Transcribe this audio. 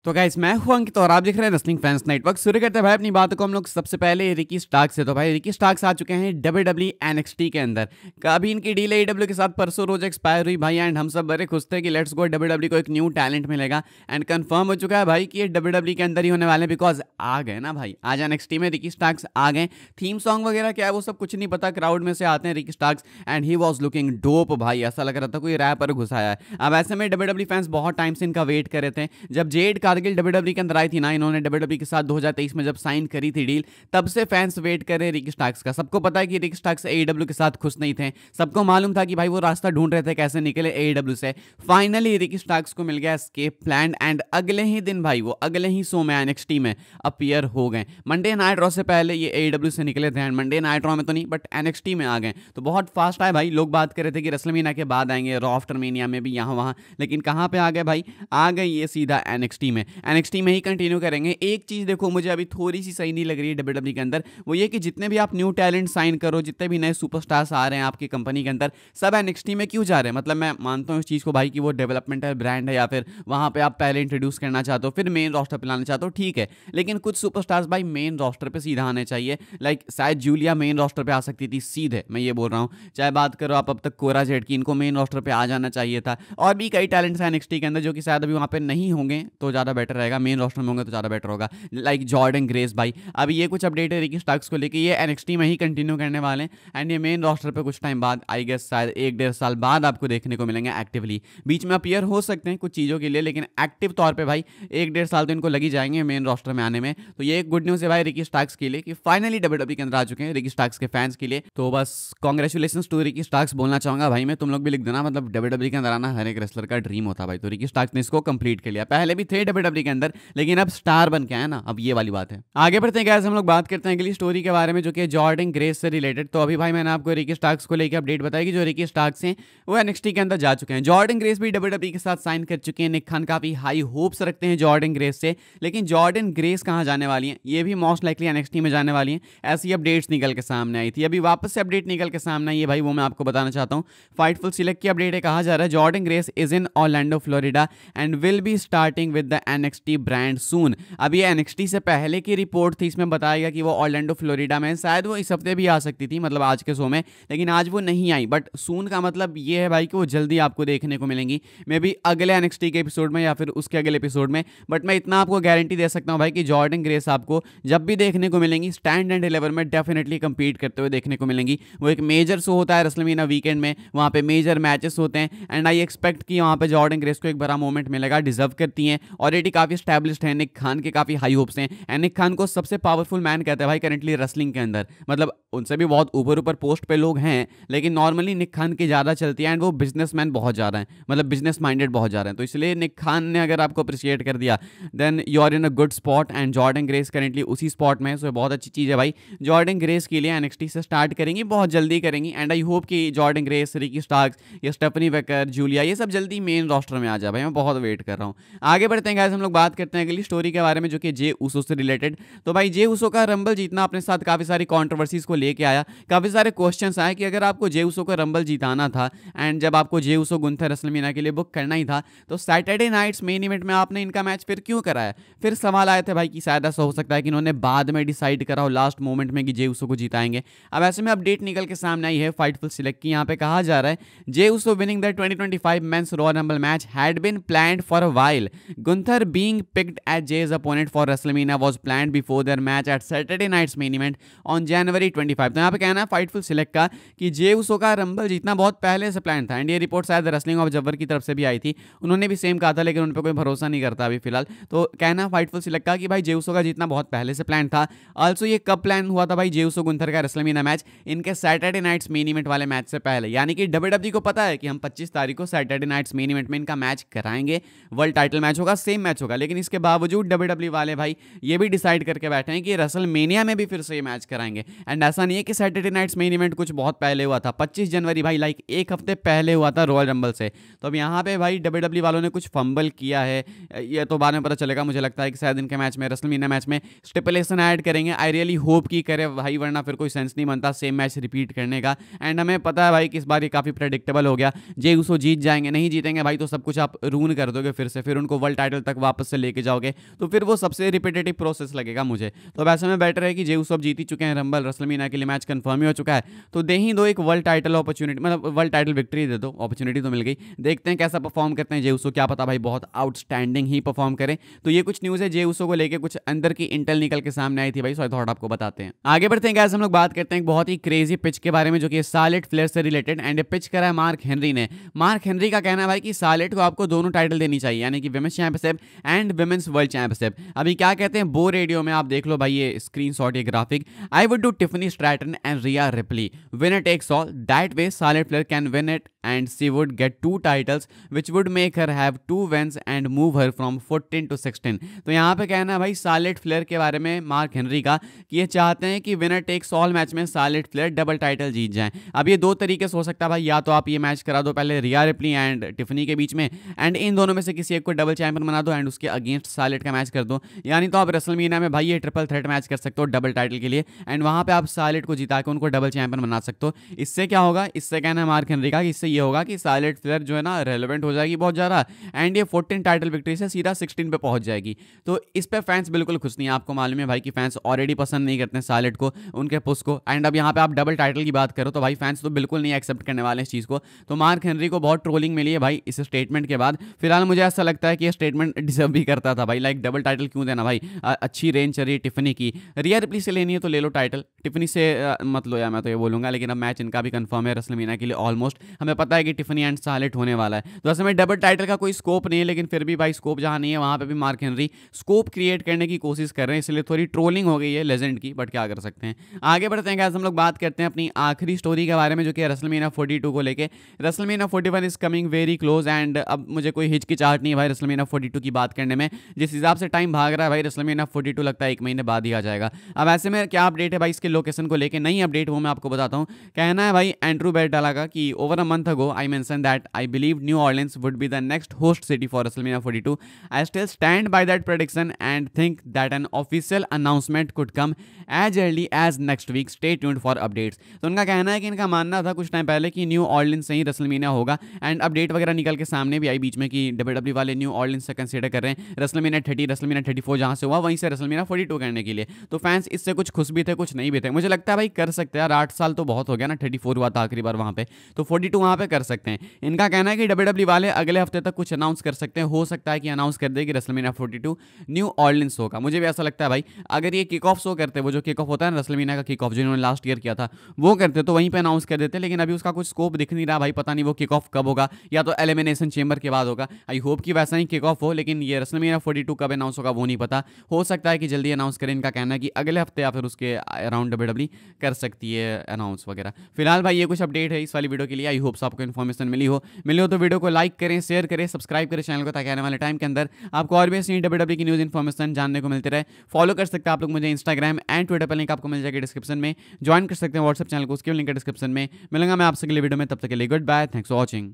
तो गाइस मैं हूं अंकित और आप देख रहे हैं रेसलिंग फैंस नेटवर्क। शुरू करते हैं भाई अपनी बातों को हम लोग सबसे पहले रिकी स्टार्क्स से। तो भाई रिकी स्टार्क्स आ चुके हैं WWE NXT के अंदर। कभी इनकी डील AEW के साथ परसों रोज एक्सपायर हुई भाई, एंड हम सब बड़े खुश थे कि लेट्स गो WWE को एक न्यू टैलेंट मिलेगा। एंड कंफर्म हो चुका है भाई कि ये WWE के अंदर ही होने वाले, बिकॉज आ गए ना भाई, आज NXT में रिकी स्टार्क्स आ गए। थीम सॉन्ग वगैरह क्या है वो सब कुछ नहीं पता, क्राउड में से आते हैं Ricky Starks and he was looking dope भाई, ऐसा लग रहा था कोई रैपर घुसाया है। अब ऐसे में WWE फैंस बहुत टाइम से इनका वेट कर रहे थे। जब जेड कारगिल WWE के अंदर आई थी ना, इन्होंने WWE के साथ 2023 में जब साइन करी थी डील, तब से फैंस वेट कर रहे हैं रिकी स्टार्क्स का। सबको पता है कि रिकी स्टार्क्स AEW के साथ खुश नहीं थे, सबको मालूम था कि भाई वो रास्ता ढूंढ रहे थे कैसे निकले AEW से। फाइनली रिकी स्टार्क्स को मिल गया एस्केप प्लान, एंड अगले ही दिन भाई वो अगले ही शो में NXT में अपीयर हो गए। मंडे नाइट रॉ से पहले ये AEW से निकले थे, एंड मंडे नाइट रॉ में तो नहीं बट NXT में आ गए। तो बहुत फास्ट आए भाई, लोग बात कर रहे थे कि रेसलमेनिया के बाद आएंगे, रॉ आफ्टर मेनिया में भी यहाँ वहाँ, लेकिन कहाँ पे आ गए भाई, आ गए ये सीधा NXT में। NXT में ही कंटिन्यू करेंगे। एक चीज देखो मुझे अभी थोड़ी सी सही नहीं लग रही है WWE के अंदर, वो ये कि जितने भी आप न्यू टैलेंट साइन करो, जितने भी नए सुपरस्टार्स आ रहे हैं आपकी कंपनी के अंदर, सब NXT में क्यों जा रहे हैं। मतलब मैं मानता हूँ इस चीज को भाई कि वो डेवलपमेंटल ब्रांड है, या फिर वहां पे आप पहले इंट्रोड्यूस करना चाहते हो फिर मेन रोस्टर पे लाना चाहते हो, ठीक है, लेकिन कुछ सुपरस्टार्स भाई मेन रोस्टर पे सीधा आने चाहिए। लाइक शायद जूलिया मेन रोस्टर पे आ सकती थी सीधे, मैं ये बोल रहा हूँ। चाहे बात करो आप अब तक कोरा जेड की, इनको मेन रोस्टर पे आ जाना चाहिए था। और भी कई टैलेंट्स हैं NXT के अंदर जो कि शायद अभी वहां पे नहीं होंगे तो ज्यादा बेटर रहेगा, मेन रोस्टर में होंगे तो ज्यादा बेटर होगा। लाइक जॉर्डन ग्रेस भाई, अभी ये कुछ अपडेट है रिकी स्टार्क्स को लेके, ये NXT में ही कंटिन्यू करने वाले हैं, एंड ये मेन रोस्टर पे कुछ टाइम बाद, आई गेस शायद 1-1.5 साल बाद आपको देखने को मिलेंगे एक्टिवली। बीच में अपीयर हो सकते हैं कुछ चीज़ों के लिए, लेकिन एक्टिव तौर पे भाई 1-1.5 साल तो इनको लगी जाएंगे मेन रोस्टर में आने में। तो ये एक गुड न्यूज़ है भाई रिकी स्टार्क्स के लिए कि फाइनली WWE के अंदर आ चुके हैं, रिकी स्टार्क्स के फैंस के लिए। तो बस कॉन्ग्रेचुलेशन टू रिकी स्टार्क्स बोलना चाहूंगा भाई मैं, तुम लोग भी लिख देना, मतलब WWE के अंदर आना हर एक रेसलर का ड्रीम होता है भाई। तो रिकी स्टार्क्स ने इसको कंप्लीट कर लिया, पहले भी थे WWE के अंदर लेकिन अब स्टार बन के आए ना, अब ये वाली बात है। आगे बढ़ते हैं गाइस, हम लोग बात करते हैं अगली स्टोरी के बारे में जो कि जॉर्डन ग्रेस से रिलेटेड। तो अभी भाई मैंने आपको रिकी स्टार्क्स को लेकर अपडेट बताई कि जो रिकी स्टार्क्स हैं वो NXT के अंदर जा चुके हैं। जॉर्डन ग्रेस भी WWE के साथ साइन कर चुके हैं। निक खान काफी हाई होप्स रखते हैं जॉर्डन ग्रेस से, लेकिन जॉर्डन ग्रेस कहाँ जाने वाली हैं, ये भी मोस्ट लाइकली NXT में जाने वाली हैं। ऐसी अपडेट्स निकल के सामने आई थी, अभी वापस से अपडेट निकल के सामने आई है भाई, वो मैं आपको बताना चाहता हूँ। फाइटफुल सिलेक्ट की अपडेट है, कहा जा रहा है Jordan Grace is in Orlando Florida and will be starting with the NXT brand soon. अब ये NXT से पहले की रिपोर्ट थी, इसमें बताया गया कि वो ऑर्लैंडो फ्लोरिडा में, शायद वो इस हफ्ते भी आ सकती थी, मतलब आज के शो में, लेकिन आज वो नहीं आई। बट सून का मतलब ये है भाई कि वो जल्दी आपको देखने को मिलेंगी, मे बी अगले NXT के एपिसोड में या फिर उसके अगले एपिसोड में। बट मैं इतना आपको गारंटी दे सकता हूँ भाई कि जॉर्डन ग्रेस आपको जब भी देखने को मिलेंगी स्टैंड एंड डिलीवर में डेफिनेटली कंपीट करते हुए देखने को मिलेंगी। वो एक मेजर शो होता है रेसलमेनिया वीकेंड में, वहाँ पे मेजर मैचेस होते हैं, एंड आई एक्सपेक्ट कि वहाँ पे जॉर्डन ग्रेस को एक बड़ा मोमेंट मिलेगा, डिजर्व करती हैं। ऑलरेडी काफी स्टैब्लिश्ड है, निक खान के काफी हाई होप्स हैं, एंड निक खान को सबसे पावरफुल मैन कहते हैं भाई करेंटली रेसलिंग के अंदर। मतलब उनसे भी बहुत ऊपर ऊपर पोस्ट पे लोग हैं, लेकिन नॉर्मली निक खान की ज़्यादा चलती है, एंड वो बिजनेसमैन बहुत ज़्यादा हैं, मतलब बिजनेस माइंडेड बहुत ज़्यादा हैं। तो इसलिए निक खान ने अगर आपको अप्रिशिएट कर दिया then you are in a good spot, and Jordan Grace currently उसी स्पॉट में है। सो बहुत अच्छी चीज़ है भाई, जॉर्डन ग्रेस के लिए NXT से स्टार्ट करेंगी, बहुत जल्दी करेंगी, एंड आई होप कि जॉर्डन ग्रेस, रिकी स्टार्क्स या स्टेफनी वेकर, जूलिया, ये सब जल्दी मेन रोस्टर में आ जाए भाई, मैं बहुत वेट कर रहा हूँ। आगे बढ़ते हैं गाइस, हम लोग बात करते हैं अगली स्टोरी के बारे में जो कि जे उसो से रिलेटेड। तो भाई जे उसो का रंबल जीतना अपने साथ काफ़ी सारी कॉन्ट्रोवर्सीज को लेके आया, काफ़ी सारे क्वेश्चंस आए कि अगर आपको जे उसो को रंबल जीताना था, एंड जब आपको जे उसो गुंथर रेसलमेनिया के लिए बुक करना ही था, तो सैटरडे नाइट्स मेन इवेंट में आपने इनका मैच फिर क्यों कराया। फिर सवाल आए थे भाई कि शायद ऐसा हो सकता है कि इन्होंने बाद में डिसाइड करा हो लास्ट मोमेंट में कि जे उसो को जिताएंगे। अब ऐसे में अपडेट निकल के सामने आई है फाइटफुल सिलेक्ट की, यहाँ पे कहा जा रहा है Jey Uso winning the 2025 men's Raw Rumble match had been planned for a while. Gunther being picked as Jey's opponent for WrestleMania was planned before their match at Saturday Night's Main Event on January 25। तो यहाँ पे कहना है Fightful select का कि जे उसो का rumble जीतना बहुत पहले से प्लान था, एंड ये रिपोर्ट शायद रेसलिंग ऑब्जर्वर की तरफ से भी आई थी, उन्होंने भी सेम कहा था, लेकिन उन पर कोई भरोसा नहीं करता अभी फिलहाल। तो कहना फाइटफुल सिलेक्ट का कि भाई जे उसो का जीतना बहुत पहले से प्लान था। ऑल्सो ये कब प्लान हुआ था भाई जे उसो गुंथर का रेसलमेनिया मैच, इनके सैटरडे नाइट्स मेन इवेंट वाले मैच से पहले, यानी कि WWE को पता है कि हम 25 तारीख को सैटरडे नाइट्स मेन इवेंट में इनका मैच कराएंगे, वर्ल्ड टाइटल मैच होगा, सेम मैच होगा, लेकिन इसके बावजूद WWE वाले भाई ये भी डिसाइड करके बैठे हैं कि रेसलमेनिया में भी फिर से ये मैच कराएंगे। एंड ऐसा नहीं है कि सैटरडे नाइट्स मेन इवेंट कुछ बहुत पहले हुआ था, 25 जनवरी भाई, लाइक एक हफ्ते पहले हुआ था रॉयल रंबल से। तो अब यहाँ पे भाई WWE वालों ने कुछ फंबल किया है, ये तो बाद में पता चलेगा। मुझे लगता है कि शायद इनके मैच में, रेसलमेनिया मैच में स्टिपुलेशन ऐड करेंगे। आई रियली होप कि करे भाई, वरना फिर कोई सेंस नहीं बनता सेम मैच रिपीट करने का। एंड हमें पता है भाई कि इस बार ये काफ़ी प्रेडिक्टेबल हो गया, जे उसो जीत जाएंगे, नहीं जीतेंगे भाई तो सब कुछ आप रून कर दोगे फिर से, फिर उनको वर्ल्ड टाइटल तक तक वापस से लेके जाओगे तो फिर वो सबसे रिपीटेटिव प्रोसेस लगेगा मुझे। तो वैसे में बेटर है कि जे उसो अब जीत ही चुके हैं रंबल, रेसलमेनिया के लिए मैच कंफर्म ही हो चुका है, तो दे ही दो एक वर्ल्ड टाइटल अपॉर्चुनिटी, मतलब वर्ल्ड टाइटल विक्ट्री दे दो, अपॉर्चुनिटी तो मिल गई। देखते हैं कैसा परफॉर्म करते हैं जे उसो, क्या पता भाई बहुत आउटस्टैंडिंग ही परफॉर्म करें। तो ये कुछ न्यूज़ है जे उसो को लेकर, कुछ अंदर की इंटेल निकल के सामने आई थी भाई, सो आई थॉट आपको बताते हैं। आगे बढ़ते हैं गाइस, हम लोग बात करते हैं एक बहुत ही क्रेजी पिच के बारे में जो कि सार्लेट फ्लेयर से रिलेटेड, एंड पिच करा है मार्क हेनरी ने। मार्क हेनरी का कहना है भाई कि सार्लेट को आपको दोनों टाइटल देनी चाहिए, यानी कि women's championship and women's world championship. अभी क्या कहते हैं बो रेडियो में, आप देख लो भाई ये स्क्रीनशॉट, ये graphic. I would do Tiffany Stratton and Rhea Ripley, winner takes all, that way Charlotte Flair can win it and she would get 2 titles which would make her have 2 wins and move her from 14 to 16। तो यहाँ पे कहना है भाई Charlotte flare के बारे में mark Henry का कि ये चाहते हैं कि विनर टेक्स ऑल मैच में सार्लेट फ्लेयर डबल टाइटल जीत जाए। अब ये दो तरीके से हो सकता है भाई, या तो आप ये मैच करा दो पहले रिया रिप्ली एंड टिफनी के बीच में, एंड इन दोनों में से किसी एक को डबल चैंपियन बना दो एंड उसके अगेंस्ट सार्लेट का मैच कर दो, यानी तो आप रेसलमेनिया में भाई ये ट्रिपल थ्रेट मैच कर सकते हो डबल टाइटल के लिए, एंड वहां पे आप सार्लेट को जिता के उनको डबल चैंपियन बना सकते हो। इससे क्या होगा, इससे कहना है मार्क हेनरी का कि इससे ये होगा कि सार्लेट फ्लेयर जो है ना रेलेवेंट हो जाएगी बहुत ज़्यादा, एंड ये 14 टाइटल विक्ट्री से सीधा 16 पे पहुंच जाएगी। तो इस पे फैंस बिल्कुल खुश नहीं है, आपको मालूम है भाई कि फैंस ऑलरेडी पसंद नहीं करते हैं सार्लेट को, उनके पुश को, एंड अब यहाँ पे आप डबल टाइटल की बात करो तो भाई फैंस तो बिल्कुल नहीं एक्सेप्ट करने वाले इस चीज़ को। तो मार्क हेनरी को बहुत ट्रोलिंग मिली है भाई इस स्टेटमेंट के बाद। फिलहाल मुझे ऐसा लगता है कि ये स्टेटमेंट डिजर्व भी करता था भाई, लाइक डबल टाइटल क्यों देना भाई, अच्छी रेंज चल रही है टिफनी की, रिया रिप्ली से लेनी है तो ले लो टाइटल, टिफनी से मत लो, या मैं तो ये बोलूंगा। लेकिन अब मैच इनका भी कंफर्म है रेसलमेनिया के लिए ऑलमोस्ट, हमें पता है कि टिफनी एंड सार्लेट होने वाला है, तो ऐसे में डबल टाइटल का कोई स्कोप नहीं है, लेकिन फिर भी भाई स्कोप जहाँ नहीं है वहाँ पे भी मार्क हेनरी स्कोप क्रिएट करने की कोशिश कर रहे हैं, इसलिए थोड़ी ट्रोलिंग हो गई है लेजेंड की, बट क्या कर सकते हैं। आगे बढ़ते हैं गाइस, हम लोग बात करते हैं अपनी आखिरी स्टोरी के बारे में जो कि रेसलमेनिया 42 को लेके। WrestleMania 41 is coming very close, and अब मुझे कोई हिचकिचाहट नहीं है भाई रेसलमेनिया 42 की बात करने में, जिस हिसाब से टाइम भाग रहा है भाई रेसलमेनिया 42 लगता है 1 महीने बाद ही आ जाएगा। अब ऐसे में क्या अपडेट है भाई इसके लोकेशन को लेके, नई अपडेट वो मैं आपको बताता हूँ। कहना है भाई एंड्रू बेरटाला का कि over a month ago I mention that I believe New Orleans would be the next host city for WrestleMania 42। I still stand by that prediction and think that an official announcement could come as early as next week, stay tuned for updates. तो उनका कहना है कि इनका मानना था कुछ time पहले कि न्यू ऑर्लियंस से ही रेसलमेनिया होगा, एंड अपडेट वगैरह निकल के सामने भी आई बीच में कि डब्ल्यूडब्ल्यू वाले न्यू ऑर्लियंस से कंसीडर कर रहे हैं रेसलमेनिया 30, रेसलमेनिया 34 जहां से हुआ वहीं से रेसलमेनिया 42 करने के लिए। तो फैंस इससे कुछ खुश भी थे कुछ नहीं भी थे, मुझे लगता है भाई कर सकते हैं यार, 8 साल तो बहुत हो गया ना, 34 हुआ था आखिरी बार वहां पे, तो 42 वहां पे कर सकते हैं। इनका कहना है कि डब्ल्यूडब्ल्यू वाले अगले हफ्ते तक कुछ अनाउंस कर सकते हैं, हो सकता है कि अनाउंस कर दे कि रेसलमेनिया 42 न्यू ऑर्लियंस होगा। मुझे भी ऐसा लगता है भाई, अगर ये किक ऑफ शो करते, वो जो किक ऑफ होता है ना रेसलमेनिया का किक ऑफ जिन्होंने लास्ट ईयर किया था, वो करते तो वहीं पे अनाउंस कर देते, लेकिन अभी उसका कुछ स्कोप दिख नहीं रहा भाई, पता नहीं वो किक ऑफ कब होगा, या तो एलिमिनेशन चेंबर के बाद होगा। आई होप कि वैसा ही किक ऑफ हो, लेकिन ये रेसलमेनिया 42 कब अनाउंस होगा वो नहीं पता, हो सकता है कि जल्दी अनाउंस करें। इनका कहना है कि अगले हफ्ते या फिर उसके अराउंड डब्ल्यूडब्ल्यू कर सकती है अनाउंस वगैरह। फिलहाल भाई ये कुछ अपडेट है इस वाली वीडियो के लिए, आई होप्स आपको इन्फॉर्मेशन मिली हो तो वीडियो को लाइक करें, शेयर करें, सब्सक्राइब करें चैनल को, ताकि आने वाले टाइम के अंदर आपको और भी ऐसी डब्ल्यूडब्ल्यू की न्यूज़ इन्फॉर्मेशन जानने को मिलती रहे। फॉलो कर सकते हैं आप लोग मुझे इंस्टाग्राम एंड ट्विटर पर, लिंक आपको मिल जाएगी डिस्क्रिप्शन में। ज्वाइन कर सकते हैं व्हाट्सएप चैनल को, उसके लिंक है डिस्क्रिप्शन में। मिलूंगा मैं आपसे अगले वीडियो में, तब तक के लिए goodbye, thanks for watching.